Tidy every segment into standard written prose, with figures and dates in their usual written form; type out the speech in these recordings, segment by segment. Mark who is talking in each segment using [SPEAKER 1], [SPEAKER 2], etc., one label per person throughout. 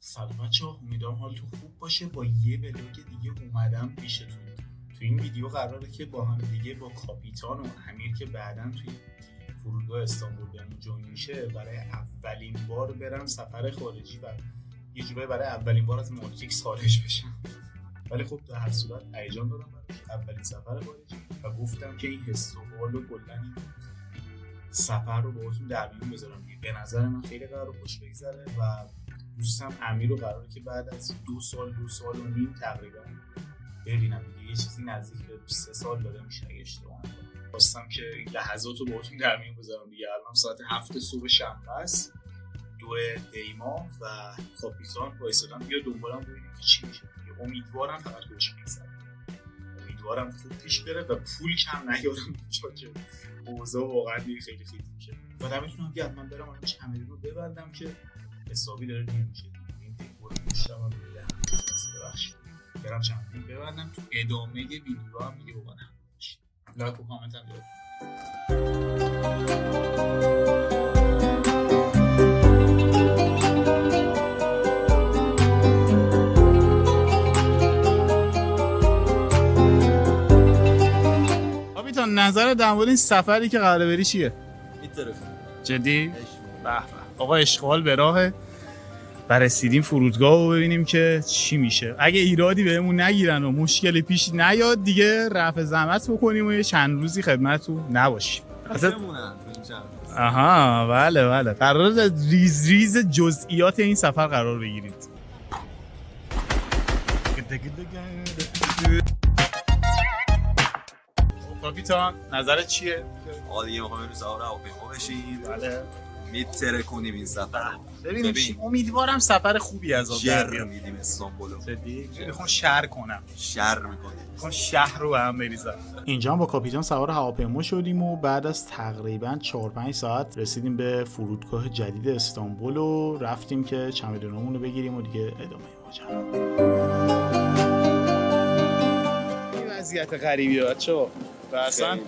[SPEAKER 1] سلام بچه‌ها، امیدوارم حالتون خوب باشه. با یه بلاگ دیگه اومدم پیشتون. تو این ویدیو قراره که با هم دیگه با کاپیتان و امیر که بعداً توی فرودگاه استانبول بهمون جوین میشه برای اولین بار برم سفر خارجی و یه جورایی برای اولین بار از مالتیکس خارج بشم. ولی خب در هر صورت هیجان دارم برای اولین سفر خارجی و گفتم که این حس و حال و کلاً این سفر رو باهاتون در میون بذارم. به نظر من خیلی قراره خوش بگذره و دوستم امیر رو قراره که بعد از 2 سال و نیم تقریبا ببینم دیگه. یه چیزی نزدیک به 3 سال داره میشه اگه اشتباه نکنم. خواستم که این لحظات رو باهاتون در میون بذارم دیگه. الان ساعت 7 صبح شنبه است، 2 دی‌ماه و کاپیتان وایسادم بیا دنبالم ببینیم که چی میشه. امیدوارم فقط خوش بگذره، امیدوارم خوب پیش بره و پول کم نیارم چون که اوضاع واقعا خیلی خیلی میشه. و نمیتونم که حتما برم الان چمدون رو ببندم که حسابی داره نمیشه. این دکور پشتم هم میده ببخشید. برم چمدون ببندم تو ادامه ویدیو هم دیگه بکنم. لایک و کامنت هم بیارم. کاپیتان نظر در مورد این سفری که قراره بری چیه؟ جدی؟ به به. آقا اشغال به راهه و رسیدیم فرودگاه رو ببینیم که چی میشه. اگه ایرادی بهمون نگیرن و مشکلی پیش نیاد دیگه رفع زحمت بکنیم و یه چند روزی خدمتتون نباشیم. آها بله قرار ریز جزئیات این سفر قرار بگیرید. کاپیتان نظرت چیه؟
[SPEAKER 2] دیگه میخوام امروز سوار هواپیما بشیم.
[SPEAKER 1] بله
[SPEAKER 2] میتره کنیم این سفر.
[SPEAKER 1] ببین امیدوارم سفر خوبی از آب در بیاد.
[SPEAKER 2] میدیم استانبولو.
[SPEAKER 1] جدی میخوام شهر کنم.
[SPEAKER 2] شهر میکنیم.
[SPEAKER 1] میخوام شهر رو به هم بریزم. اینجا هم با کاپیتان سوار هواپیما شدیم و بعد از تقریبا 4-5 ساعت رسیدیم به فرودگاه جدید استانبول و رفتیم که چمدونامون رو بگیریم و دیگه ادامه ماجرا. این وضعیت غریبیه بچه‌ها. و اصلا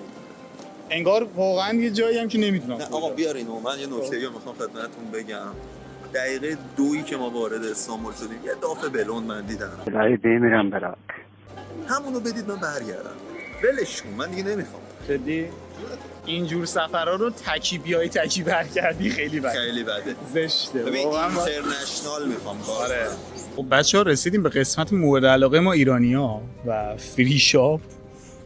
[SPEAKER 1] انگار واقعا یه جایی هم که نمیدونم.
[SPEAKER 2] نه آقا بیارین من یه نکته‌ای رو میخوام خدمتتون بگم. دقیقه 2 که ما وارد استانبول شدیم یه دافه بلوند من دیدم.
[SPEAKER 3] الهی بمیرم برات.
[SPEAKER 2] همونو بدید من برگردم. ولش کن من دیگه نمیخوام.
[SPEAKER 1] جدی اینجور سفرها رو تکی برگردی خیلی بده.
[SPEAKER 2] خیلی بده.
[SPEAKER 1] زشته.
[SPEAKER 2] ببین اینترنشنال میخوام.
[SPEAKER 1] آره. خب بچه‌ها رسیدیم به قسمت مورد علاقه ما ایرانی‌ها و فری شاپ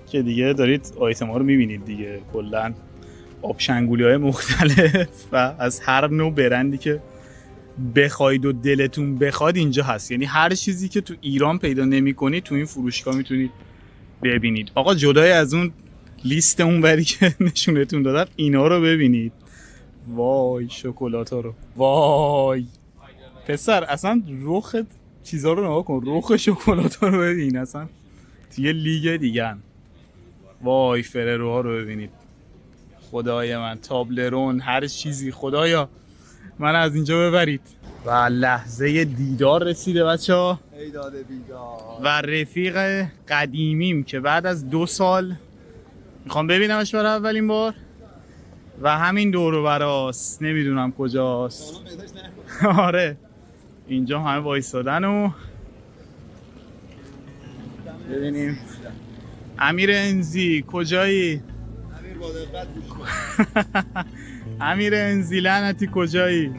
[SPEAKER 1] که دیگه دارید آیتما رو می‌بینید دیگه. کلاً آبشنگولی‌های مختلف و از هر نوع برندی که بخواید و دلتون بخواد اینجا هست. یعنی هر چیزی که تو ایران پیدا نمی‌کنید تو این فروشگاه میتونید ببینید. آقا جدای از اون لیست اونوری که نشونتون دادم اینا رو ببینید. وای شکلات‌ها رو. وای پسر اصلا رخ چیزا رو نگاه کن. رخ شکلات‌ها رو ببین اصلا یه لیگ دیگه. وای فرروها رو ببینید. خدای من تابلرون هر چیزی. خدایا من از اینجا ببرید. و لحظه دیدار رسیده بچه‌ها.
[SPEAKER 2] ایداد بیدار.
[SPEAKER 1] و رفیق قدیمیم که بعد از 2 سال میخوام ببینمش برای اولین بار و همین دور و براست. نمیدونم کجاست. آره اینجا همه وایسادن و ببینیم. امیر انزی کجایی؟
[SPEAKER 2] امیر با دقت
[SPEAKER 1] امیر انزی لعنتی کجایی؟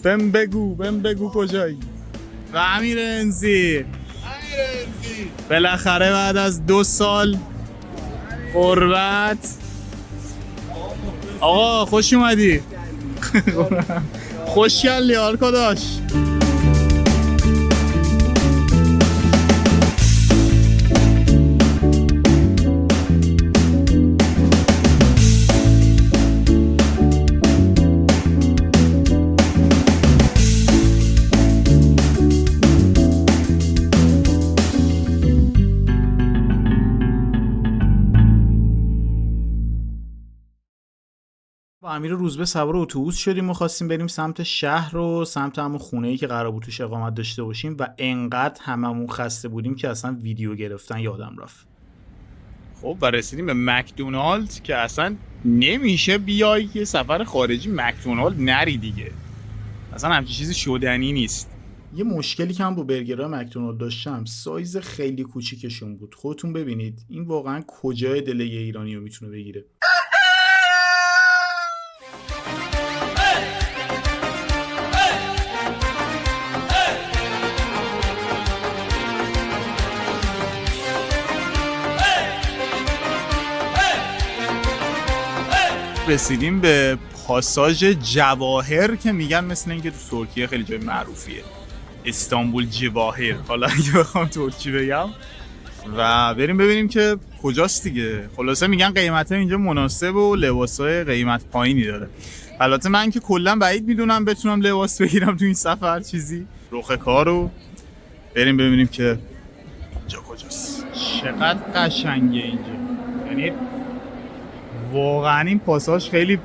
[SPEAKER 1] بهم بگو کجایی؟ و امیر انزی بالاخره بعد از 2 سال قربت. آقا خوش اومدی. خوشگلی آرکاداش. با امیر روزبه سوار اتوبوس شدیم و خواستیم بریم سمت شهر و سمت همون خونه‌ای که قرار بود توش اقامت داشته باشیم و انقدر هممون خسته بودیم که اصلا ویدیو گرفتن یادم رفت. خب و رسیدیم به مکدونالد که اصلا نمیشه بیای یه سفر خارجی مکدونالد نری دیگه. اصلا همچین چیزی شدنی نیست. یه مشکلی که هم با برگرهای مکدونالد داشتم، سایز خیلی کوچیکشون بود. خودتون ببینید این واقعا کجای دل یه ایرانی رو میتونه بگیره. رسیدیم به پاساژ جواهر که میگن مثل اینکه تو ترکیه خیلی جای معروفیه، استانبول جواهر. حالا اگه بخوام ترکی بگم و بریم ببینیم که کجاست دیگه. خلاصه میگن قیمت‌ها اینجا مناسب و لباسای قیمت پایینی داره. البته من که کلا بعید میدونم بتونم لباس بگیرم تو این سفر چیزی. رخ کارو بریم ببینیم که اینجا کجاست. چقدر قشنگه اینجا، یعنی واقعا این پاساژ خیلی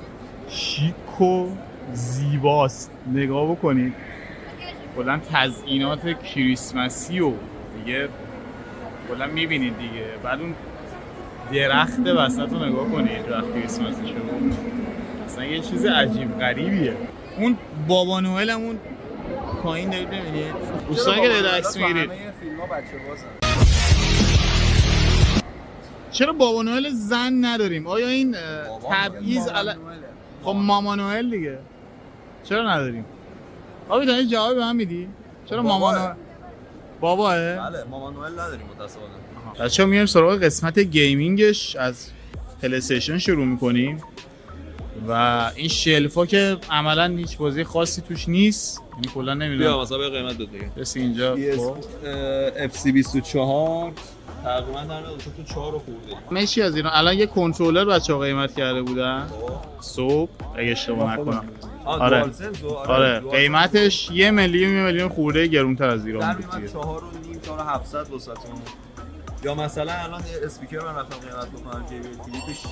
[SPEAKER 1] شیک و زیباست. نگاه بکنید کلا تزیینات کریسمسی و دیگه کلا میبینید دیگه. بعد اون درخت وسط رو نگاه کنید، درخت کریسمسی شو اصلا یه چیز عجیب غریبیه. اون بابا نوئل همون پایین دارید ببینید، دوستانی که دارید عکس میگیرید. چرا بابا نوئل زن نداریم؟ آیا این تبعیض خب ماما نوئل دیگه چرا نداریم؟ آبی تا این جواب به من میدی؟ چرا ماما نوئل؟ باباه؟
[SPEAKER 2] بله ماما نوئل نداریم متأسفانه.
[SPEAKER 1] بچه‌ها میایم سراغ قسمت گیمینگش. از پلی استیشن شروع میکنیم و این شلفا که عملا هیچ بازی خاصی توش نیست، یعنی کلا نمیدونم.
[SPEAKER 2] بیا مثلا به قیمت بده دیگه.
[SPEAKER 1] بس اینجا
[SPEAKER 2] FC 24 تقریبا در تو 4 خورده.
[SPEAKER 1] مشی از ایران. الان یه کنترلر بچه‌ها قیمت کرده بودن صبح اگه اشتباه نکنم. آره قیمتش 1 میلیون خورده گرونتر از ایران بود دیگه.
[SPEAKER 2] 4.5 تا 700 واسهتون. یا مثلا الان یه اسپیکر من رفتم قیمت بکنم که فیلیپ 6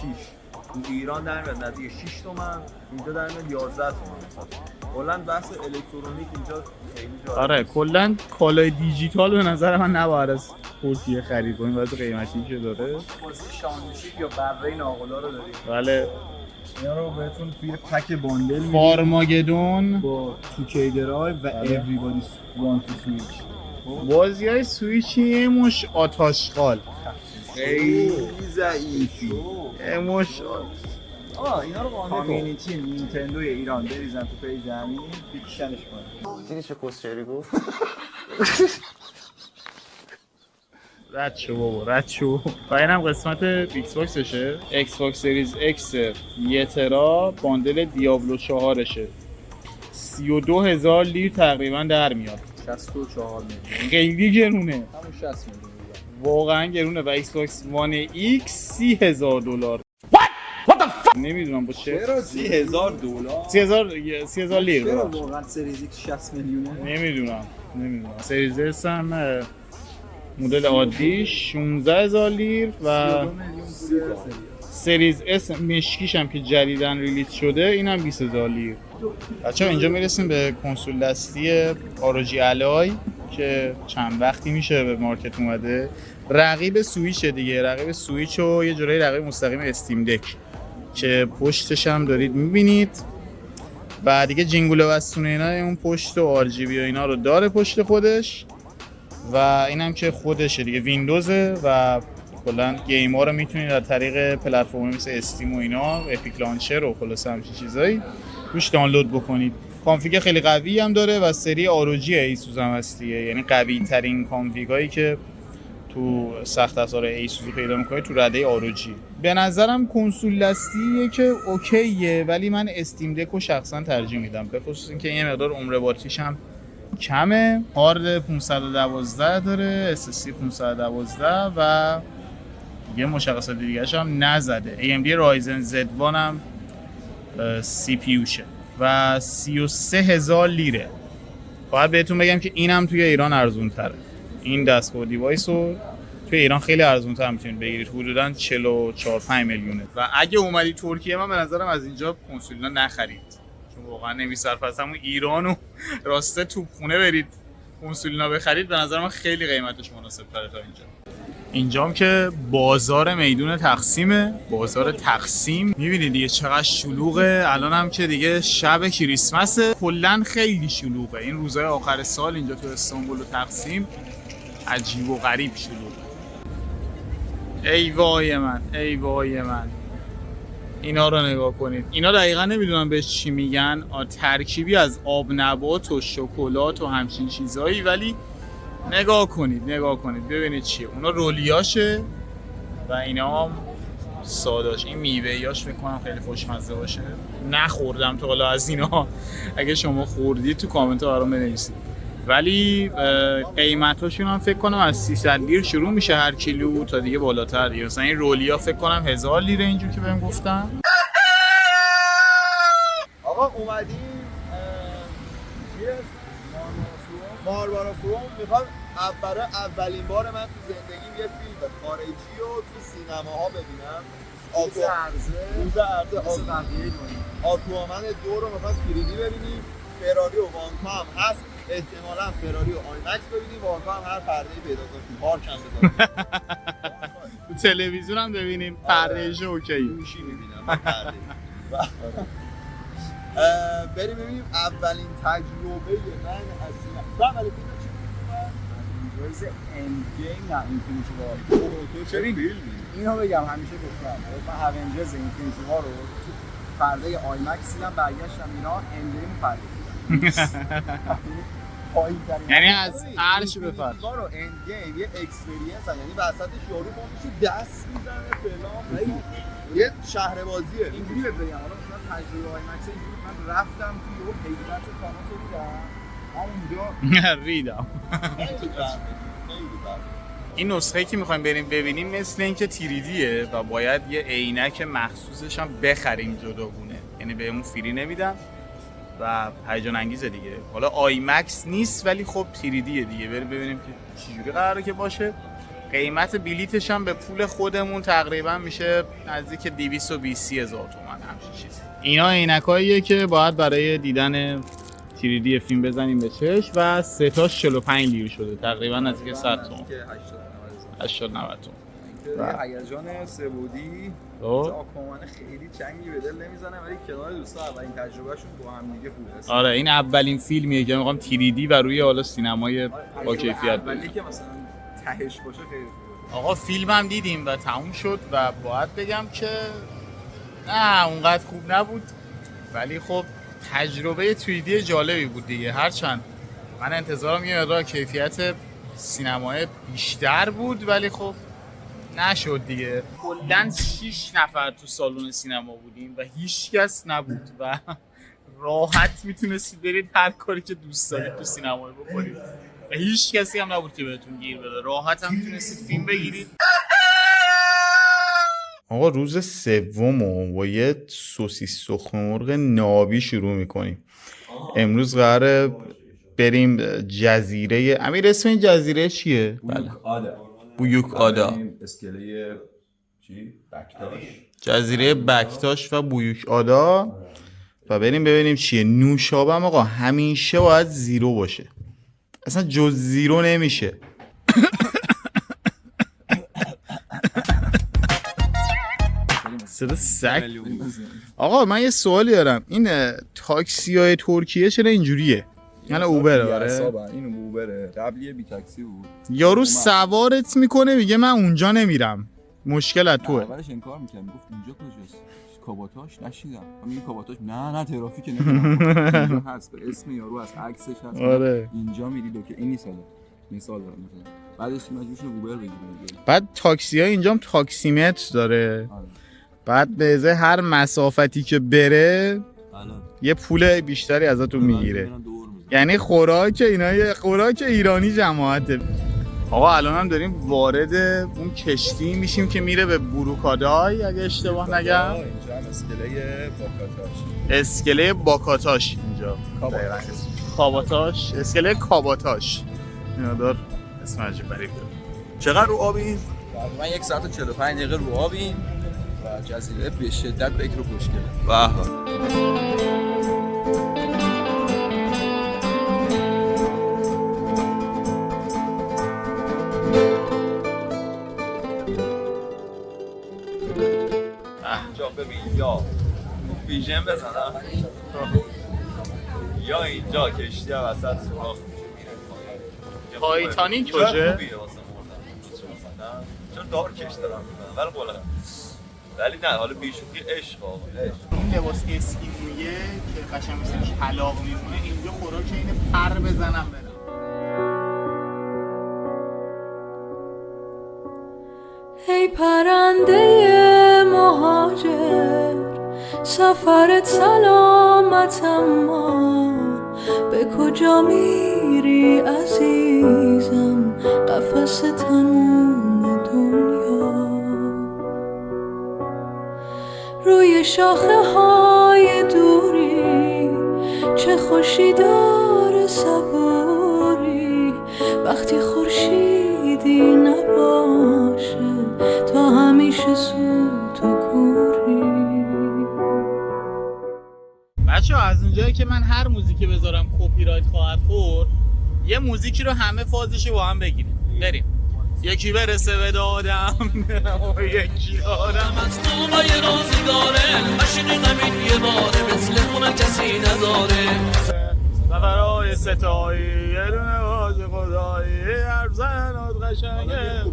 [SPEAKER 2] تو ایران در میاد نزدیک 6 تومن، اینجا در میاد 11 تومن. کلا بحث الکترونیک اینجا خیلی جالبه.
[SPEAKER 1] آره کلا کالای دیجیتال به نظر من نباید از ترکیه خرید کنیم واسه قیمتی که داره.
[SPEAKER 2] بازی شانشیک یا بره ناقلا رو داریم.
[SPEAKER 1] بله
[SPEAKER 2] اینا رو بهتون توی پک باندل میدیم.
[SPEAKER 1] فارماگدون
[SPEAKER 2] با 2K درایو و Everybody Want to Switch.
[SPEAKER 1] بازی‌های سویچ یه مش آتاشخال
[SPEAKER 2] خیلی ضعیفی.
[SPEAKER 1] مش
[SPEAKER 2] اینا رو قانع کامیونیتی نینتندو ایران بریزن تو پیج همین بکشنش کنن. دیدی چه کسچری گفت؟
[SPEAKER 1] رد شو بابا رد شو. و اینم قسمت ایکس باکسشه. ایکس باکس سریز ایکس 1 ترا باندل دیابلو 4شه. 32,000 لیر تقریبا در میاد.
[SPEAKER 2] 64 میلیون.
[SPEAKER 1] خیلی گرونه.
[SPEAKER 2] همون 60 میلیون.
[SPEAKER 1] واقعا گرونه. و ایکس باکس وان ایکس 30,000 دلار. نمیدونم با چه.
[SPEAKER 2] چرا 30,000 دلار؟
[SPEAKER 1] 30,000 لیر.
[SPEAKER 2] چرا واقعا سریز ایکس 60 میلیونه؟
[SPEAKER 1] نمیدونم. سریز اس هم مدل عادی 16,000 لیر و سریز اس مشکیش هم که جدیدن ریلیز شده اینم 20,000 لیر. بچه‌ها اینجا میرسیم به کنسول دستی ROG Ally که چند وقتی میشه به مارکت اومده. رقیب سویچ دیگه، رقیب سویچ و یه جورایی رقیب مستقیم استیم دک که پشتش هم دارید میبینید و دیگه جینگول وستونه اینا اون پشت و RGB و اینا رو داره پشت خودش و اینم که خودشه دیگه ویندوزه و کلا گیم‌ها رو میتونید از طریق پلتفرم مثل استیم و اینا، اپیک لانچر و خلاص همچین چیزایی روش دانلود بکنید. کانفیگ خیلی قوی هم داره و سری ROG ایسوس هم هست دیگه، یعنی قوی ترین کانفیگایی که تو سخت افزار ایسوس رو پیدا می‌کنید تو رده ROG. به نظرم کنسول دستیه که اوکیه ولی من استیم دک رو شخصا ترجیح میدم، به خصوص اینکه یه مقدار عمر باتریش هم کمه. هارد 512 داره، SSD 512 و یه مشخصات دیگه‌اش هم نزده. AMD Ryzen Z1 هم CPU شه و 33,000 لیره. باید بهتون بگم که اینم توی ایران ارزون تره. این دستگاه دیوایس رو توی ایران خیلی ارزون تر میتونید بگیرید، حدوداً 44-5 میلیونه. و اگه اومدی ترکیه من به نظرم از اینجا کنسولینا نخرید، چون واقعا نمیصرفه. از همون ایران و راسته توپ خونه برید کنسولینا بخرید، به نظر من خیلی قیمتش مناسب تره تا اینجا. اینجام که بازار میدون تقسیمه، بازار تقسیم. میبینید دیگه چقدر شلوغه. الان هم که دیگه شب کریسمسه، کلا خیلی شلوغه. این روزهای آخر سال اینجا تو استانبول و تقسیم عجیب و غریب شلوغه. ای وای من، ای وای من. اینا رو نگاه کنید. اینا دقیقا نمیدونم بهش چی میگن، ترکیبی از آب نبات و شکلات و همچین چیزایی، ولی نگاه کنید ببینید چیه. اونا رولیاشه و اینا هم ساداش. این میوه‌یاش فکر کنم خیلی خوشمزه باشه. نخوردم تا حالا از اینا. اگه شما خوردید تو کامنت ها برام بنویسید. ولی قیمتاشون هم فکر کنم از 300 لیر شروع میشه هر کیلو تا دیگه بالاتر دیگه. مثلا این رولیا فکر کنم 1000 لیره اینجور که بهم گفتن.
[SPEAKER 2] آقا اومدیم ماربارا فروم. میخوام برای اولین بار من تو زندگیم یه فیلم خارجی رو تو سینماها ببینم. روز عرضه آکوامن 2 رو میخوام 3D ببینیم. فراری و وانکا هم هست، احتمالاً فراری و آیمکس ببینیم. وانکا هم هر پرده‌ای پیدا کنیم، پارک هم بذاریم.
[SPEAKER 1] تو تلویزیون هم ببینیم، پرده‌اش اوکی.
[SPEAKER 2] گوشی می‌بینم پرده. بریم ببینیم اولین تجربه من از سینما. اولین فیلم چی بود؟
[SPEAKER 3] روز اند گیم نه اینفینیتی وار.
[SPEAKER 2] تو چه فیلمی؟
[SPEAKER 3] اینو بگم همیشه گفتم من اونجرز اینفینیتی وار رو تو پرده آیمکس دیدم، برگشتم اینا اند گیم پرده دیدم.
[SPEAKER 1] یعنی از عرش به فرش.
[SPEAKER 2] اینفینیتی وار و اند گیم یه اکسپریانس هست، یعنی وسطش یارو خودشو دست میزنه فلان. یه شهر بازیه.
[SPEAKER 3] اینجوری بهت بگم حالا مثلا تجربه آیمکس اینجوری من رفتم توی اون حیرت تانوس رو دیدم. همونجا
[SPEAKER 1] ریدم.
[SPEAKER 2] خیلی
[SPEAKER 1] این نسخه‌ای که می‌خوایم بریم ببینیم مثل اینکه تیریدیه و باید یه عینک مخصوصش هم بخریم جداگونه، یعنی بهمون فری نمیدن و هیجان انگیزه دیگه. حالا آیمکس نیست ولی خب تیریدیه دیگه. بریم ببینیم که چجوری قراره که باشه. قیمت بلیتش هم به پول خودمون تقریبا میشه نزدیک 220,000 تومان همچین چیزی. اینا عینکاییه که باید برای دیدن 3D فیلم بزنیم به چشم و سه تاش 45 لیر شده، تقریبا نزدیک 100 تومان. 80 90 تومان.
[SPEAKER 2] هیجان سه‌بعدی آکوامان خیلی چنگی به دل نمیزنه، ولی کنار دوستا اولین تجربهشون با هم دیگه خوبه.
[SPEAKER 1] آره این اولین فیلمیه که میخوام 3D و روی حالا سینمای با کیفیت
[SPEAKER 2] ببینم. ولی که مثلا تهش باشه خیلی خوبه.
[SPEAKER 1] آقا فیلمم دیدیم و تموم شد و باید بگم که نه اونقدر خوب نبود، ولی خب تجربه 3D جالبی بود دیگه. هرچند من انتظارم یه مقدار کیفیت سینمای بیشتر بود ولی خب نشد دیگه. کلاً 6 نفر تو سالن سینما بودیم و هیچ کس نبود و راحت میتونستید برید هر کاری که دوست دارید تو سینما بکنید و هیچ کسی هم نبود که بهتون گیر بده. راحت هم میتونستید فیلم بگیرید. آقا روز سومو با یه سوسیس تخم مرغ نابی شروع میکنیم. امروز قراره بریم جزیره. امیر اسم این جزیره چیه؟ بویوک آدا.
[SPEAKER 2] اسکله چی؟ بکتاش.
[SPEAKER 1] جزیره بکتاش و بویوک آدا و بریم ببینیم چیه. نوشابه آقا همیشه باید زیرو باشه، اصلا جز زیرو نمیشه. صدا سگ. آقا من یه سوالی دارم، این تاکسی‌های ترکیه چرا اینجوریه؟ یعنی اوبر آره.
[SPEAKER 2] این اوبره. قبل یه بی تاکسی بود.
[SPEAKER 1] یارو سوارت میکنه میگه من اونجا نمیرم. مشکل از توئه.
[SPEAKER 2] اولش انکار میکنم، گفت اینجا کجاست؟ کاباتاش نشیدم. میگه کاباتاش نه ترافیک نمیدونم. اینجا هست، به اسم یارو هست، عکسش هست.
[SPEAKER 1] آره.
[SPEAKER 2] اینجا میری که این نیست. مثال دارم مثلا. بعدش مجبور شد اوبر بگیره.
[SPEAKER 1] بعد تاکسی‌ها اینجام تاکسیمتر داره. بعد به ازای هر مسافتی که بره یه پول بیشتری ازتون میگیره. یعنی خوراک اینا یه خوراک ایرانی جماعته. آقا الان هم داریم وارد اون کشتی میشیم که میره به بوروکادای اگه اشتباه نگم.
[SPEAKER 2] اینجا اسکله باکاتاش.
[SPEAKER 1] اسکله باکاتاش اینجا. کاباتاش. اسکله کاباتاش. اینا دار اسم عجیب غریب داره. چقدر رو آبیم؟
[SPEAKER 2] تقریبا 1 ساعت و 45 دقیقه رو آبیم و جزیره به شدت بکر و خوشگله. واه. ویژن بزنم یا اینجا کشتی وسط سوراخ
[SPEAKER 1] تایتانیک
[SPEAKER 2] کجا؟
[SPEAKER 1] کجه؟
[SPEAKER 2] خوبیه واسه مردن چون دار کش دارم میکنم ولی قلقه ولی نه حالا بیشوخی عشق آقا
[SPEAKER 1] این لباس اسکیمویه که قشنگ مثل کلاغ میمونه اینجا خوراک اینه پر بزنم برم.
[SPEAKER 4] ای پرنده مهاجر سفرت سلامت اما به کجا میری عزیزم قفس تموم دنیا روی شاخه های دوری چه خوشی داره صبوری وقتی خورشیدی نباشه تا همیشه سوت و کوری.
[SPEAKER 1] بچه‌ها از اونجایی که من هر موزیکی بذارم کپی رایت خواهد خورد یه موزیکی رو همه فازشو با هم بگیریم بریم. یکی برسه به دادم و یکی دادم
[SPEAKER 5] از نامای رازی داره عشق نمید یه باره مثل اون کسی نداره
[SPEAKER 1] و برای ستایی یه دونه باز خدایی حرف زنات قشنگه.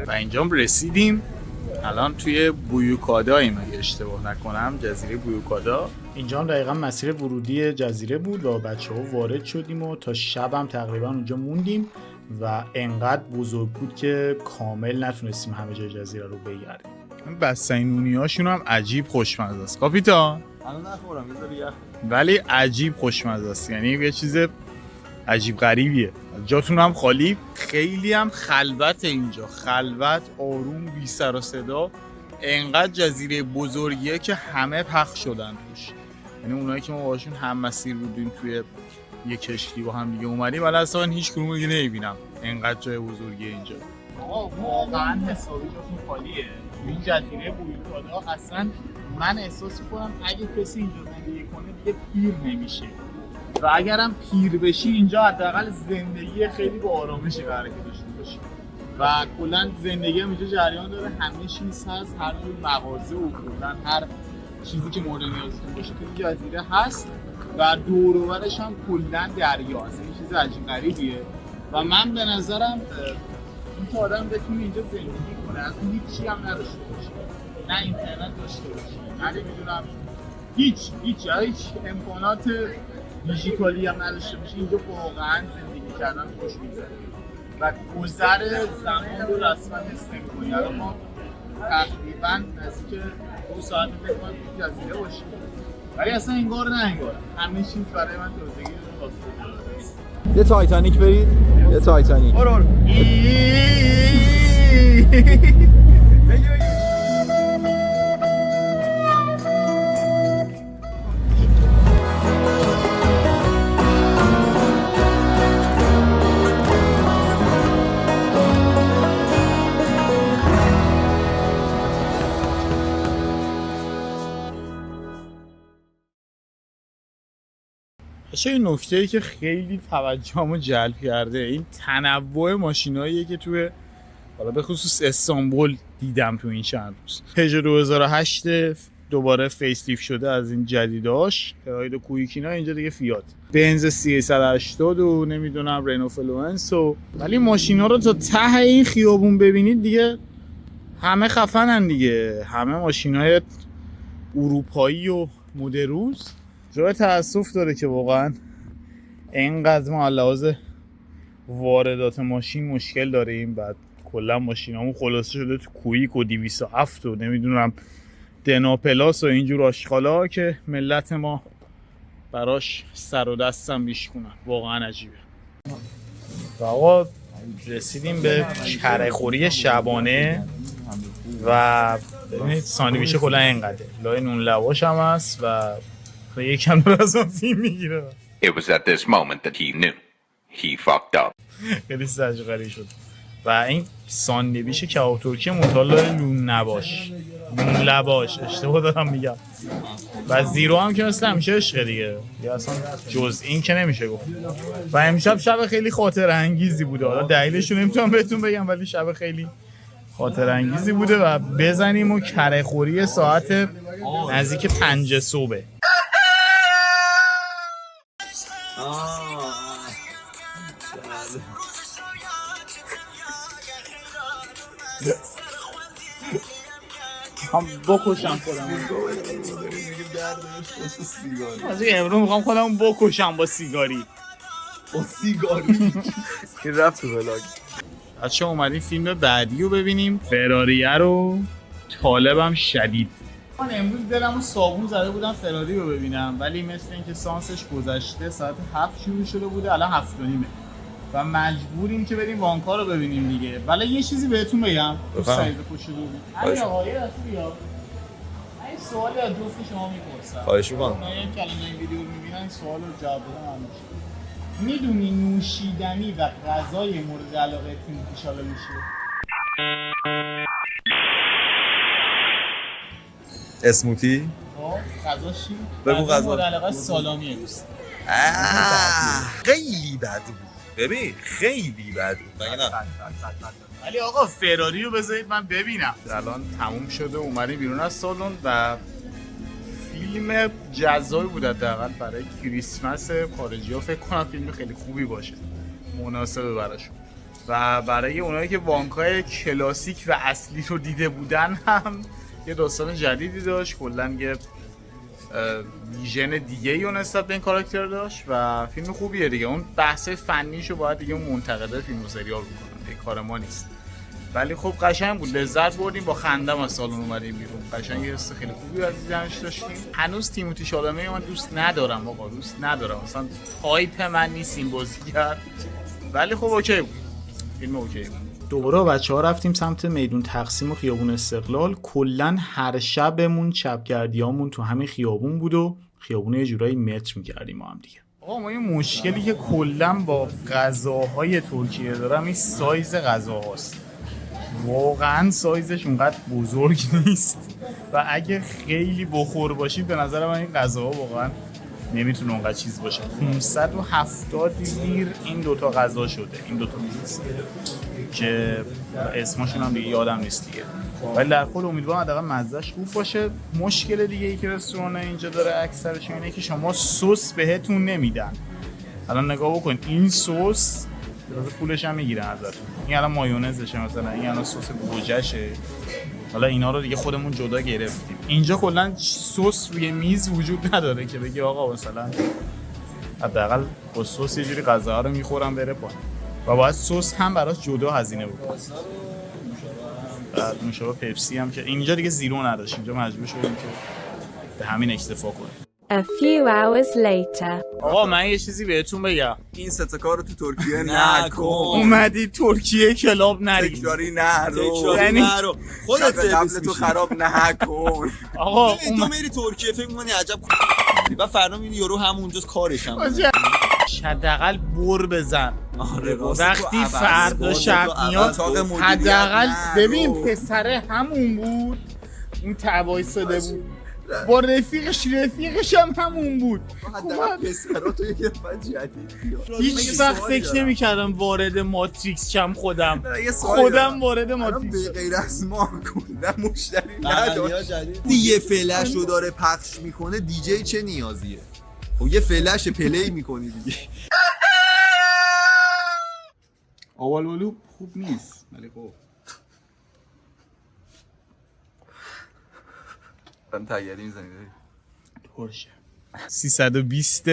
[SPEAKER 1] و اینجام رسیدیم الان توی بویوکاداییم اگه اشتباه نکنم جزیره بویوکادا. اینجا دقیقا مسیر ورودی جزیره بود و بچه‌ها وارد شدیم و تا شبم تقریبا اونجا موندیم و انقدر بزرگ بود که کامل نتونستیم همه جای جزیره رو بگردیم. بستنی‌نونی‌هاشون هم عجیب خوشمزه است کاپیتان.
[SPEAKER 2] الان نخورم یه
[SPEAKER 1] ولی عجیب خوشمزه است یعنی یه چیز عجیب غریبیه. جاتون هم خالی خیلی هم خلوت اینجا خلوت آروم بی سر و صدا انقدر جزیره بزرگیه که همه پخش شدن توش یعنی اونایی که ما باشون هم مسیر بودیم توی یه کشتی با هم دیگه اومدیم ولی اصلا هیچ کدوم دیگه نمیبینم انقدر جای بزرگیه اینجا. واقعا حسابی جاتون خالیه این جزیره بویوکادا اصلا من احساس می‌کنم اگه کسی اینجا زندگی کنه دیگه پیر نمیشه و اگرم پیر بشی اینجا حداقل زندگی خیلی با آرامشی قراره داشته باشی و کلا زندگی هم اینجا جریان داره همه چیز هست هر جور مغازه و کلا هر چیزی که مورد نیازتون باشه توی جزیره هست و دور و برش هم کلا دریاست این چیز عجیب غریبیه و من به نظرم این که آدم بتونه اینجا زندگی کنه از اون هیچی هم نداشته باشه نه اینترنت داشته باشه نه نمیدونم هیچ امکانات دیجیتالی هم نداشته باشه اینجا واقعا زندگی کردن خوش میگذره و گذر زمان رو رسما حس نمی‌کنی. الان ما تقریبا نزدیک 2 ساعت فکر کنم توی جزیره باشیم ولی اصلا انگار نه انگار همه چیز برای من تازگی رو واسه
[SPEAKER 3] یه تایتانیک برید یه تایتانیک
[SPEAKER 1] این نکته‌ای که خیلی توجهمو جلب کرده این تنوع ماشیناییه که توی حالا به خصوص استانبول دیدم تو این چند روز. پژو 2008 دوباره فیس لیفت شده از این جدیداش پراید و کویکینا اینجا دیگه فیات بنز 380 و نمیدونم رنو فلوئنس ولی ماشینا رو تا ته این خیابون ببینید دیگه همه خفنن دیگه همه ماشینای اروپایی و مدروز. جای تأسف داره که واقعا اینقدر ما لحاظ واردات ماشین مشکل داریم بعد کلا ماشینامون خلاصه شده تو کویک و 207 و نمیدونم دناپلاس و اینجور آشغالا که ملت ما براش سر و دستم بیشکنن واقعا عجیبه. و آقا رسیدیم به کره‌خوری شبانه و ببینید ساندویچ کلا اینقدره لای نون لواش هم هست و یکم داره از من فیلم میگیره.
[SPEAKER 6] It was at this moment that he knew he fucked up.
[SPEAKER 1] خیلی زجرگری شد و این ساندویچ کباب ترکی مطالعه نون لواش اشتباه دارم میگم و زیرو هم که مثل همیشه عشقه دیگه یا اصلا جز این که نمیشه گفت و امشب شب خیلی خاطره انگیزی بوده حالا دلیلش رو نمیتونم بهتون بگم ولی شب خیلی خاطر انگیزی بوده و بزنیم و کره خوری ساعت نزدیک 5 صبح. هم بکشم خودم. از امروز میخوام خودم بکشم با سیگاری.
[SPEAKER 2] این رفت تو ولاگ.
[SPEAKER 1] بچه اومدیم فیلم بعدی رو ببینیم، فراریه رو. طالبم شدید. من امروز دلمو صابون زده بودم فراری رو ببینم، ولی مثل اینکه سانسش گذشته، ساعت 7 شروع شده بوده، الان 7:30 و مجبوریم که بریم وانکا رو ببینیم دیگه. ولی یه چیزی بهتون بگم، تو سایز پشت رو همین آقای رفتی بیا. این سوالی از جفت شما میپرسم.
[SPEAKER 2] خواهش می‌کنم.
[SPEAKER 1] اونایی که الان این ویدیو رو میبینن این سوال رو جواب بدن همیشه. میدونی نوشیدنی و غذای مورد علاقه تیم چاله میشه؟
[SPEAKER 2] اسموتی؟
[SPEAKER 1] غذا چی؟
[SPEAKER 2] بگو غذا.
[SPEAKER 1] مورد علاقه سالامیه دوست.
[SPEAKER 2] خیلی بد بود. ببین خیلی بد بود. مگه نه؟
[SPEAKER 1] ولی آقا فراری رو بذارید من ببینم. الان تموم شده، اومدیم بیرون از سالن و فیلم جذابی بود حداقل برای کریسمس خارجی‌ها. فکر کنم فیلم خیلی خوبی باشه، مناسبه براشون. و برای اونایی که وانکای کلاسیک و اصلی رو دیده بودن هم یه داستان جدیدی داشت، کلاً یه ویژن دیگه‌ای رو نسبت به این کاراکتر داشت و فیلم خوبیه دیگه. اون بحث فنیشو باید دیگه اون منتقدا فیلم و سریال بکنن، دیگه کار ما نیست. ولی خب قشنگ بود، لذت بردیم، با خندم از سالن اومدیم بیرون. قشنگ یه حس خیلی خوبی از دیدنش داشتیم. هنوز تیموتی شالامه من دوست ندارم آقا، دوست ندارم، اصلا تایپ من نیست این بازیگر. ولی خب اوکی بود، فیلم اوکی بود. دوباره بچه‌ها رفتیم سمت میدون تقسیم و خیابون استقلال. کلاً هر شبمون چپگردیامون تو همین خیابون بود و خیابون یه جورایی متر می‌کردیم ما هم دیگه. آقا ما یه مشکلی که کلاً با غذاهای ترکیه دارم این سایز غذاهاست. واقعاً سایزش اونقدر بزرگ نیست و اگه خیلی بخور باشید به نظر من این غذاها واقعاً نمیتونه اونقدر چیز باشه. 570 لیر این دوتا غذا شده، این دوتا میز که اسمشون هم دیگه یادم نیست دیگه. ولی در کل امیدوارم حداقل مزهش خوب باشه. مشکل دیگه ای که رستوران اینجا داره اکثرش اینه که شما سس بهتون نمیدن. الان نگاه بکن، این سس پولش هم میگیرن ازتون. این الان مایونزشه مثلا، این الان سس گوجهشه. حالا اینا رو دیگه خودمون جدا گرفتیم. اینجا کلا سس روی میز وجود نداره که بگی آقا مثلا حداقل با سس یه جوری غذا رو میخورم بره پایین و باید سس هم براش جدا هزینه بکنه. بعد نوشابه پپسی هم که اینجا دیگه زیرو نداشت، اینجا مجبور شدیم که به همین اکتفا کنیم.
[SPEAKER 7] A few hours later.
[SPEAKER 1] آقا من یه چیزی بهتون بگم،
[SPEAKER 2] این سه کار رو تو ترکیه نکن.
[SPEAKER 1] اومدی ترکیه کلاب نری.
[SPEAKER 2] تکراری نرو.
[SPEAKER 1] یعنی
[SPEAKER 2] خودت قبل تو خراب نکن.
[SPEAKER 1] آقا
[SPEAKER 8] تو میری ترکیه فکر می‌کنی عجب و فردا میری یورو همونجاست کارش هم.
[SPEAKER 1] حداقل بر بزن.
[SPEAKER 8] آره
[SPEAKER 1] وقتی فردا شب میاد حداقل ببین پسره همون بود، اون توایساده بود با رفیقش هم همون بود.
[SPEAKER 2] حداقل پسرا تو یک نفر جدید بیار.
[SPEAKER 1] هیچ وقت فکر نمی‌کردم وارد ماتریکس شم خودم وارد ماتریکس.
[SPEAKER 2] به غیر از ما کلا مشتری نداشت. یه فلش رو داره پخش میکنه، دیجی چه نیازیه؟ خب یه فلش پلی میکنی دیگه.
[SPEAKER 1] اول خوب نیست ولی خب
[SPEAKER 2] من تاییدی میزنید
[SPEAKER 1] پرشه 320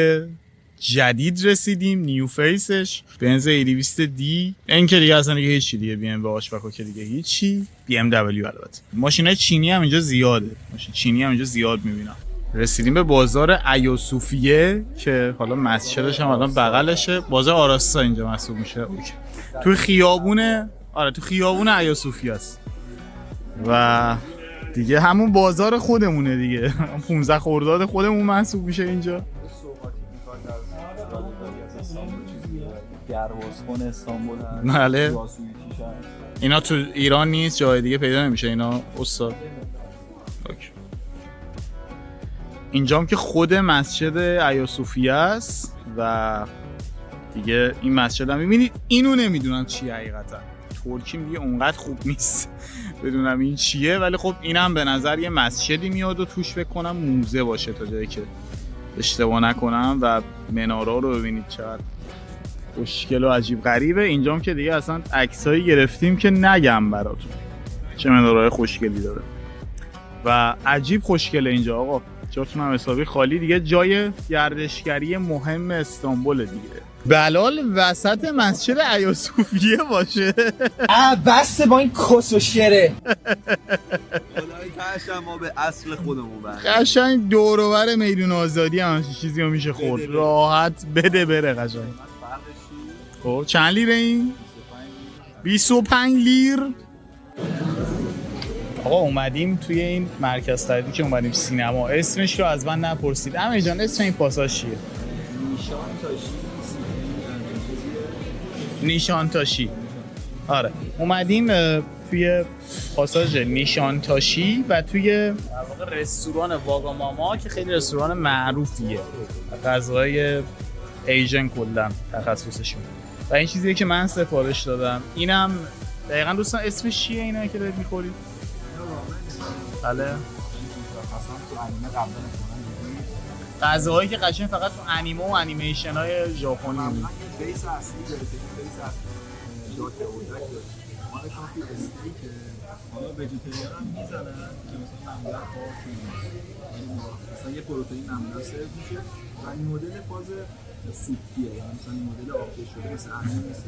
[SPEAKER 1] جدید رسیدیم، نیو فیسش، بنز 200 دی. این که دیگه اصلا دیگه هیچی دیگه، بی ام و آشبکو که دیگه هیچی. بی ام دبلیو البته. ماشینای چینی هم اینجا زیاده، ماشین چینی هم اینجا زیاد میبینم. رسیدیم به بازار ایوسوفیه که حالا مسجدش هم الان بغلشه. بازار آراستا اینجا محسوب میشه. اوکی. تو خیابون تو خیابون ایوسوفیه است و دیگه همون بازار خودمونه دیگه. 15 خرداد خودمون محسوب میشه اینجا.
[SPEAKER 8] گرواسخون استانبول هست.
[SPEAKER 1] بله. اینا تو ایران نیست، جای دیگه پیدا نمیشه اینا استاد. اوکی. اینجام که خود مسجد ایوسوفیه است و دیگه این مسجد هم میبینید. اینو نمیدونم چی حقیقتا، ترکیم دیگه اونقدر خوب نیست بدونم این چیه، ولی خب اینم به نظر یه مسجدی میاد و توش فکر کنم موزه باشه تا جایی که اشتباه نکنم. و منارا رو ببینید چقدر خوشگل و عجیب غریبه. اینجام که دیگه اصلا عکسایی گرفتیم که نگم براتون چه منارای خوشگلی داره و عجیب خوشگله اینجا. آقا جاتون هم حسابی خالی دیگه، جای گردشگری مهم استانبول دیگه. بلال وسط مسجد ایا صوفیه باشه.
[SPEAKER 3] بس با این کس و شره.
[SPEAKER 2] خدای تهش ما به اصل خودمون بریم.
[SPEAKER 1] قشنگ دور و بر میدون آزادی همش چیزی رو میشه خورد راحت بده بره قشنگ. خب چند لیره این؟ 25 لیر. آقا اومدیم توی این مرکز تاییدی که اومدیم سینما. اسمش رو از من نپرسید. امیر جان اسم این پاساژ چیه؟ نیشانتاشی. آره اومدیم توی پاساژ نیشانتاشی و توی در واقع رستوران واگاماما که خیلی رستوران معروفیه، غذای ایژن کلا تخصصشون. و این چیزیه که من سفارش دادم. اینم دقیقاً دوستان اسمش چیه اینا که دارید می‌خورید؟ بله. غذاهایی که قشنگ فقط تو انیمه و انیمیشن‌های ژاپنی می‌بینی.
[SPEAKER 3] بیس اصلی داره که بیس اصلی داک اودک داره. ما کافی استیک حالا ویجیتریان هم میزنن که مثلا معمولا مثلا یه پروتئین معمولا سرو میشه و این مدل فاز سوپیه، یعنی مثلا این مدل آبکش شده مثل انیمه نیست.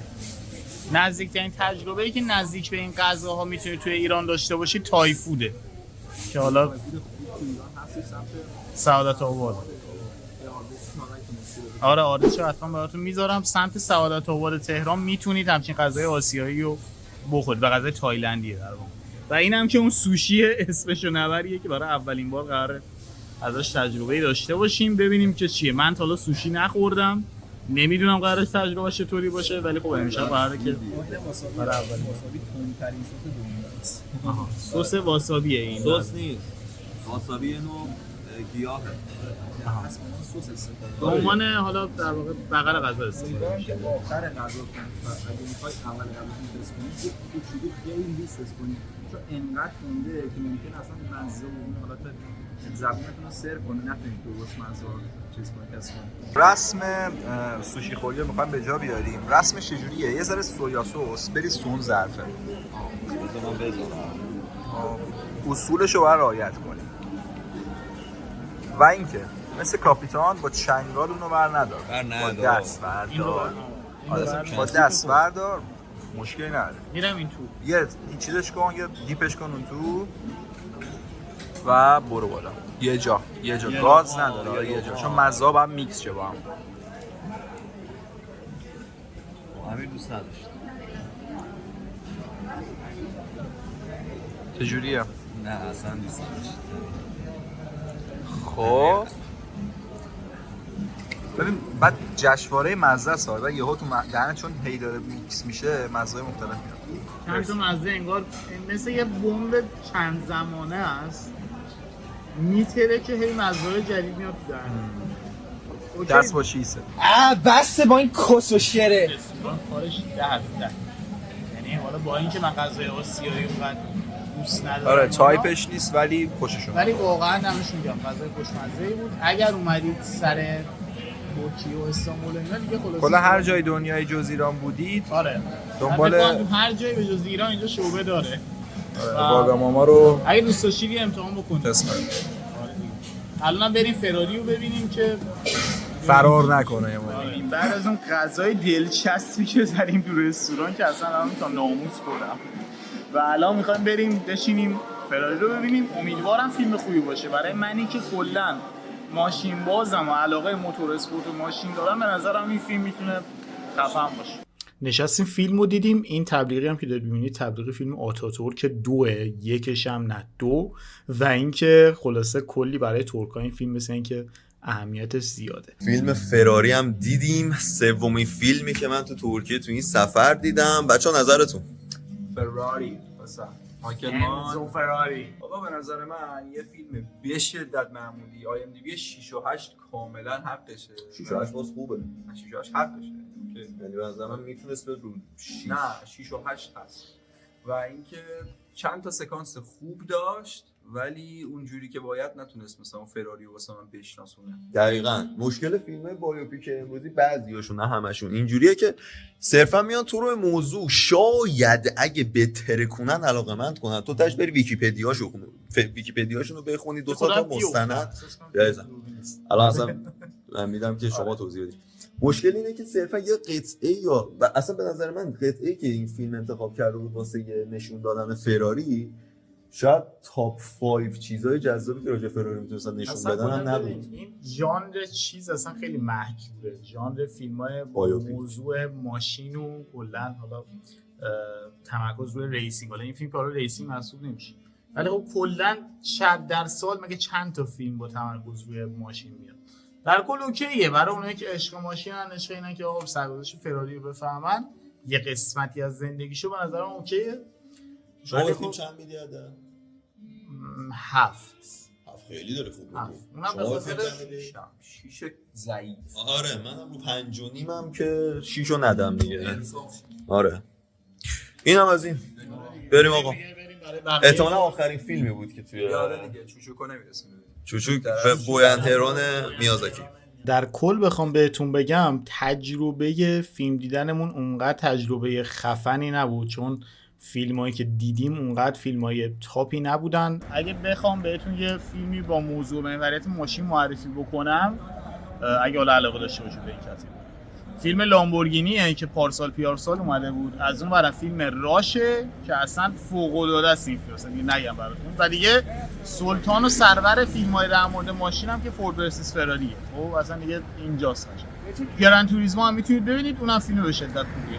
[SPEAKER 1] نزدیکترین تجربه‌ای که نزدیک به این غذاها میتونید توی ایران داشته باشید تایفوده که حالا سعادت آباد. آره آدرسش رو حتما براتون میذارم. سمت سعادت آباد تهران میتونید همچین غذای آسیایی رو بخورید و غذای تایلندیه در واقع. و اینم که اون سوشی اسمشو نبریه که برای اولین بار قراره ازش تجربه‌ای داشته باشیم ببینیم که چیه. من تا حالا سوشی نخوردم، نمیدونم قرارش تجربهش چطوری باشه، ولی خب امشب قراره که برای اولین واسابی تندترین صوص دنیاست. صوص واسابیه این.
[SPEAKER 2] صوص نیست. واسابی نوع گیاهه.
[SPEAKER 1] به عنوان حالا در واقع بغل غذا استفاده میشه.
[SPEAKER 3] آخر غذا اگه میخوای اول غذا تست کنی یه کوچولو خیلی لیست کنی چون انقدر تنده که ممکن اصلا مزه و اون حالت زبونتون رو سرو کنه نتونید درست مزه رو چیز کنید کس کنید.
[SPEAKER 2] رسم سوشی خوری رو میخوایم به جا بیاریم. رسمش چجوریه؟ یه ذره سویا سس بریز تو اون ظرفه. من بذارم. اصولش رو باید رعایت کنیم. و اینکه مثل کاپیتان با چنگال اونو بر ندار. با دست بردار. با دست بردار. مشکلی نداره.
[SPEAKER 1] میرم این تو.
[SPEAKER 2] یه چیزش کن، یه دیپش کن اون تو و برو بالا. یه جا گاز نداره، یه جا چون مزه باید میکس شه با هم. امیر دوست نداشت. چجوریه؟
[SPEAKER 8] نه اصلا دوست نداشت.
[SPEAKER 2] خب ببین بعد جشنواره مزه است و یهو تو دهنت چون هی داره میکس میشه مزه‌های مختلف میاد.
[SPEAKER 1] چند تا مزه انگار مثل یه بمب چند زمانه است میتره که هی مزه‌های جدید میاد تو دهن.
[SPEAKER 2] دست با شیسه.
[SPEAKER 3] بس با این کس و شره.
[SPEAKER 1] رستوران کارش ده. یعنی حالا با اینکه من غذای آسیایی اونقدر دوست ندارم.
[SPEAKER 2] آره تایپش نیست ولی خوششون.
[SPEAKER 1] ولی واقعا دمش میگم غذای خوشمزه‌ای بود. اگر اومدید سر ترکیه و استانبول اینا دیگه خلاص
[SPEAKER 2] کلا هر جای دنیای جز ایران بودید
[SPEAKER 1] آره
[SPEAKER 2] دنبال
[SPEAKER 1] هر جایی به جز ایران اینجا شعبه داره.
[SPEAKER 2] واگاماما رو
[SPEAKER 1] اگه دوست داشتید امتحان بکنید.
[SPEAKER 2] تست کنید.
[SPEAKER 1] الان بریم فراری رو ببینیم که
[SPEAKER 2] فرار نکنه.
[SPEAKER 1] بعد از اون غذای دلچسبی که زدیم تو رستوران که اصلا الان تا ناموس خوردم و الان میخوایم بریم بشینیم فراری رو ببینیم. امیدوارم فیلم خوبی باشه. برای منی که کلا ماشین بازم و علاقه موتور اسپورت و ماشین دارم به نظرم این فیلم میتونه خفن باشه. نشستیم فیلم رو دیدیم. این تبلیغی هم که دارید می‌بینید تبلیغ فیلم آتاتورک 2 یکش هم نه 2 و اینکه خلاصه کلی برای ترک‌ها این فیلم مثل اینکه اهمیتش زیاده.
[SPEAKER 8] فیلم فراری هم دیدیم. سومین فیلمی که من تو ترکیه تو این سفر دیدم. بچه‌ها نظرتون؟
[SPEAKER 3] فراری مثلا مایکل مان
[SPEAKER 1] فراری.
[SPEAKER 3] بابا به نظر من یه فیلم به شدت معمولی. IMDb 6 و 8 کاملا حقشه.
[SPEAKER 8] 6 و 8 باز خوبه.
[SPEAKER 3] 6 و 8 حقشه.
[SPEAKER 2] یعنی به نظر من میتونست به رو 6
[SPEAKER 3] نه 6 و 8 هست و اینکه چند تا سکانس خوب داشت ولی اونجوری که باید نتونست مثلا اون فراری رو واسه من بشناسونه.
[SPEAKER 8] دقیقاً مشکل فیلم‌های بایوپیک امروزی بعضیاشون نه همشون اینجوریه که صرفا میان تو رو موضوع شاید اگه بهتره کنن علاقه‌مند کنن تو تاش بری ویکی‌پدیاشون رو بخونی 2 تا مستند الان اصلا من میدم که شما توضیح بدید. مشکل اینه که صرفا یه قطعه یا اصلا به نظر من قطعه‌ای که این فیلم انتخاب کرده بود واسه نشون دادن فراری شاید تاپ 5 چیزای جذابی که راجع فراری میتونستن نشون بدن هم نبود.
[SPEAKER 1] این ژانر چیز اصلا خیلی محجوره، ژانر فیلم‌های با موضوع ماشین و کلا حالا تمرکز روی ریسینگ. حالا این فیلم حالا ریسینگ محسوب نمیشه ولی خب کلا شاید در سال مگه چند تا فیلم با تمرکز روی ماشین میاد. در کل اوکیه برای اونایی که عشق ماشینن، عشق اینن که آقا سرگذشت فراری رو بفهمن، یه قسمتی از زندگیشو به نظرم اوکیه.
[SPEAKER 8] شما فیلم چند میدی عدد؟
[SPEAKER 1] 7
[SPEAKER 8] خیلی داره خوب میگه.
[SPEAKER 1] اونم به خاطر
[SPEAKER 3] 6 ضعیف.
[SPEAKER 8] آره منم رو 5 و نیمم که 6 رو ندم دیگه. آره اینم از این. بریم آقا. احتمالاً آخرین فیلمی بود که توی
[SPEAKER 3] آره دیگه چوچوکو نمیرسیم.
[SPEAKER 8] چوچوک به بوینترون میازاکی.
[SPEAKER 1] در کل بخوام بهتون بگم تجربه فیلم دیدنمون اونقدر تجربه خفنی نبود چون فیلمایی که دیدیم اونقدر فیلمای تاپی نبودن. اگه بخوام بهتون یه فیلمی با موضوع محوریت ماشین معرفی بکنم اگه حالا علاقه داشته باشید به این کاتگوری، فیلم لامبورگینیه که پارسال اومده بود. از اون برای فیلم راشه که اصلا فوق‌العاده است این فیلم، اصلا نگم براتون. و دیگه سلطان و سرور فیلم‌های در مورد ماشین هم که فورد ورسس فراریه. خب اصلا دیگه اینجاست. گران توریسمو هم میتونید ببینید، اونم فیلم به شدت خوبیه.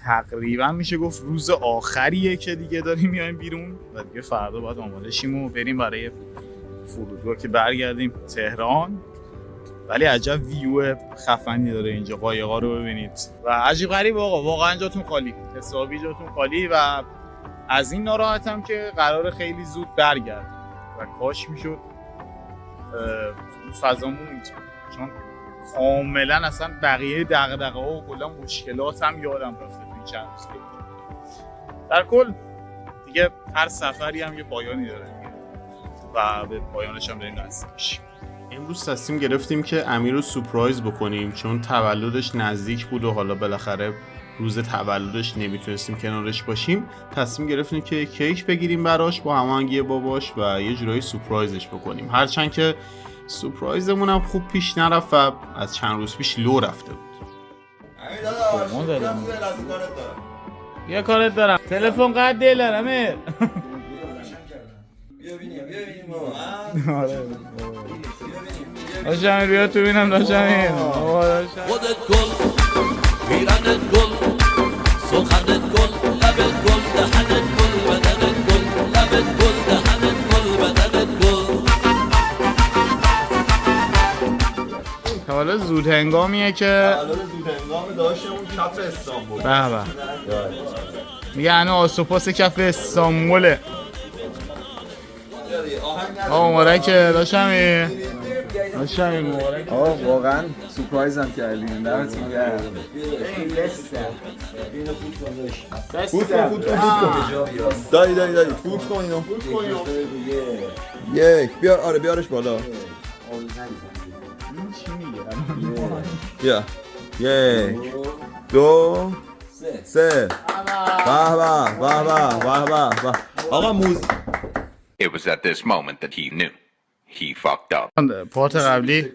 [SPEAKER 1] تقریبا میشه گفت روز آخریه که دیگه داریم میایم بیرون و دیگه فردا باید آماده شیم و بریم برای فرودگاه که برگردیم تهران. ولی عجب ویو خفنی داره اینجا، قایقا رو ببینید و عجیب غریب آقا، واقعا جاتون خالی، حسابی جاتون خالی و از این ناراحتم که قرار خیلی زود برگردیم و کاش میشد فضامون چون کاملا اصلا بقیه دغدغه‌ها و کلا مشکلات هم یادم رفته توی چند روز که در کل دیگه هر سفری هم یه پایانی داره و به پایانش هم داریم نزدیک میشیم. امروز تصمیم گرفتیم که امیر رو سورپرایز بکنیم چون تولدش نزدیک بود و حالا بالاخره روز تولدش نمیتونستیم کنارش باشیم. تصمیم گرفتیم که کیک بگیریم براش با هماهنگی باباش و یه جورایی سورپرایزش بکنیم. هرچند که سورپرایزمون هم خوب پیش نرفت و از چند روز پیش لو رفته بود.
[SPEAKER 8] امیر داداش
[SPEAKER 1] یه کارت دارم. تلفن قد دلار امیر.
[SPEAKER 8] بیا ببینیم
[SPEAKER 1] داشتم بیا تو بینم داشتم
[SPEAKER 5] خودت گل پیرنت گل سخنت گل لبت گل دهنت گل بدنت گل لبت گل دهنت گل بدنت گل.
[SPEAKER 1] حالا زود هنگامیه که
[SPEAKER 8] زود هنگام داشتمون کف استانبول.
[SPEAKER 1] به میگه انا آسوپاس کف استانبوله. آقا مبارکه داشتم مبارک.
[SPEAKER 3] آقا واقعا سورپرایزم کردین. دمتون گرم.
[SPEAKER 8] فوت کن دایی فوت کن اینو. یک بیار، آره بیارش بالا. بیا 1 2 3 به آقا موز.
[SPEAKER 6] It was at this moment that he knew. He fucked up.
[SPEAKER 1] پارت قبلی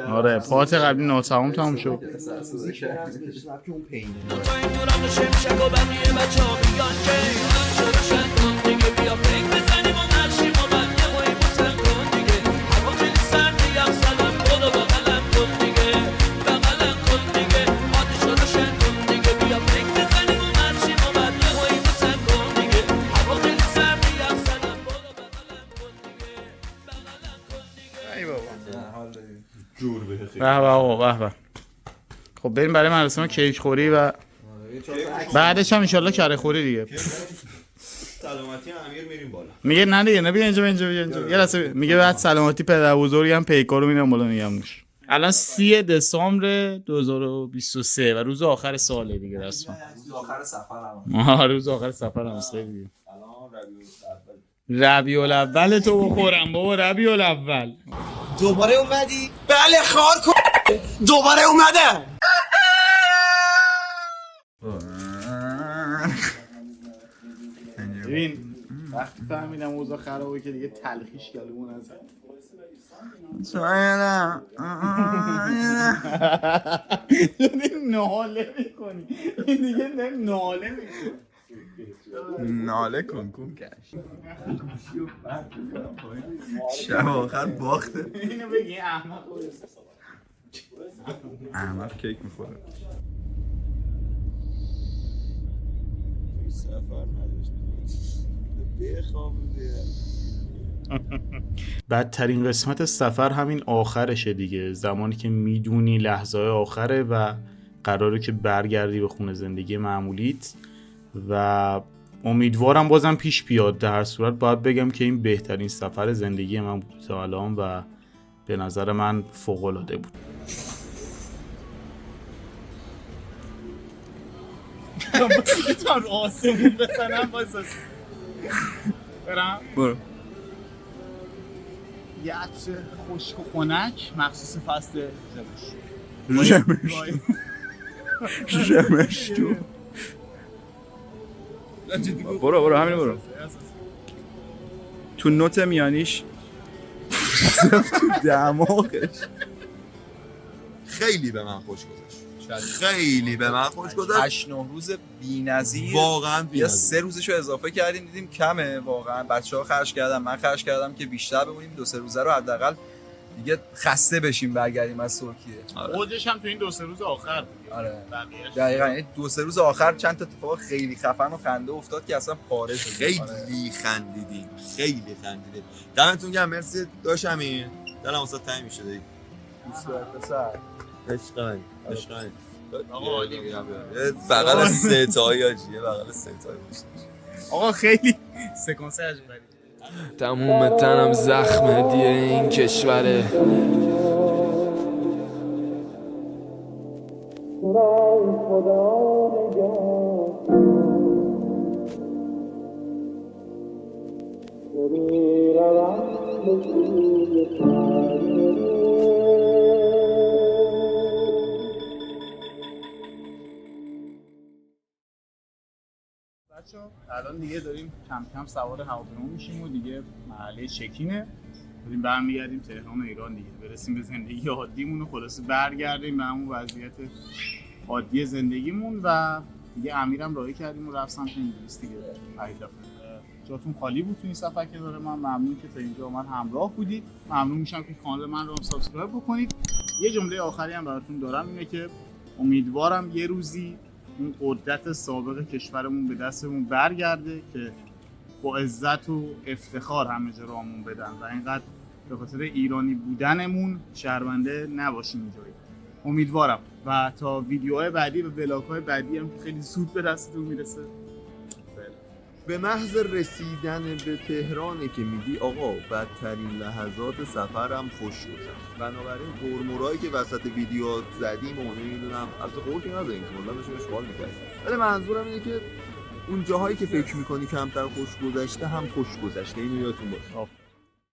[SPEAKER 1] آره پارت قبلی ناتمام تموم شد. به خب بریم برای مراسم کیک خوری و بعدش هم انشالله کره خوری دیگه.
[SPEAKER 8] سلامتی امیر میریم بالا.
[SPEAKER 1] میگه نه دیگه، نه بیا اینجا یه لحظه میگه بعد سلامتی پدر بزرگم پیکارو میرم بالا میگم موش. الان 30 دسامبر 2023 و روز آخر ساله دیگه رسما.
[SPEAKER 3] روز آخر سفرم.
[SPEAKER 1] روز آخر سفرم دیگه.
[SPEAKER 2] الان ربیع الاول.
[SPEAKER 1] ربیع الاول تو بخورم بابا. ربیع الاول
[SPEAKER 9] دوباره اومدی؟ بله خار کن. دوباره اومدم.
[SPEAKER 1] ببین وقتی فهمیدم اوضاع خرابه که دیگه تلخیش گلومون از ناله میکنی این دیگه ناله میکنی
[SPEAKER 8] ناله کن کش شب آخر باخته.
[SPEAKER 1] اینو بگی
[SPEAKER 8] احمد کیک میخوره.
[SPEAKER 2] سفر نداشت
[SPEAKER 1] بدترین قسمت سفر همین آخرشه دیگه، زمانی که میدونی لحظه آخره و قراره که برگردی به خونه زندگی معمولیت و امیدوارم بازم پیش بیاد. در هر صورت باید بگم که این بهترین سفر زندگی من بود تا الان و به نظر من فوق‌العاده بود. تو رو آسمون بزنم بایستاز برم؟ برو. یه عطر خشک و خنک مخصوص فصل
[SPEAKER 8] ژمش تو
[SPEAKER 3] برو همین برو. تو نوت میانیش
[SPEAKER 8] تو دماغش. خیلی به من خوش گذشت. خیلی به من خوش گذشت.
[SPEAKER 3] 8-9 روز بی‌نظیر
[SPEAKER 8] واقعا
[SPEAKER 3] یا 3 روزشو اضافه کردیم دیدیم کمه واقعا. بچه‌ها خرج کردن من خرج کردم که بیشتر بمونیم 2-3 روزه رو حداقل دیگه خسته بشیم برگردیم از ترکیه.
[SPEAKER 1] اوجش هم تو این 2-3 روز آخر بود.
[SPEAKER 3] آره دقیقاً این 2-3 روز آخر چند تا اتفاق خیلی خفن و خنده افتاد که اصلا پاره شد.
[SPEAKER 8] خیلی خندیدیم. خیلی خندیدیم. دمتون گرم. مرسی داشتم. دلم واسه تنگ میشه دیگه. عشقاً آقا عالی بغل ستایی آجیه بغل ستایی
[SPEAKER 1] آقا خیلی سکانس عجیبی.
[SPEAKER 10] تموم تنم زخم دیه این کشوره.
[SPEAKER 1] الان دیگه داریم کم کم سوار هواپیما میشیم و دیگه محله چکینه، داریم برمیگردیم تهران و ایران دیگه، برسیم به زندگی عادیمون و خلاصه برگردیم به همون وضعیت عادی زندگیمون و دیگه امیرم راهی کردیم و رفت سمت انگلیس دیگه. جاتون خالی بود تو این سفر که داره. من ممنون که تا اینجا اومد همراه بودید. ممنون میشم که کانال من رو سابسکرایب بکنید. یه جمله آخری هم براتون دارم اینه که امیدوارم یه روزی اون قدرت سابق کشورمون به دستمون برگرده که با عزت و افتخار همه جا رامون بدن و اینقدر به خاطر ایرانی بودنمون شرمنده نباشیم اینجایی. امیدوارم و تا ویدیوهای بعدی و ولاگ‌های بعدی هم خیلی زود به دستتون میرسه.
[SPEAKER 8] به محض رسیدن به تهرانه که میگی آقا بدترین لحظات سفرم خوش گذشت. بنابراین قرمورایی که وسط ویدیو زدیم و نمیدونم البته قول که نداریم که والله داشتیم اشغال می‌کردیم، ولی منظورم اینه که اون جاهایی که فکر می‌کنی کمتر خوش گذشته هم خوش گذشته. اینو یادتون باشه.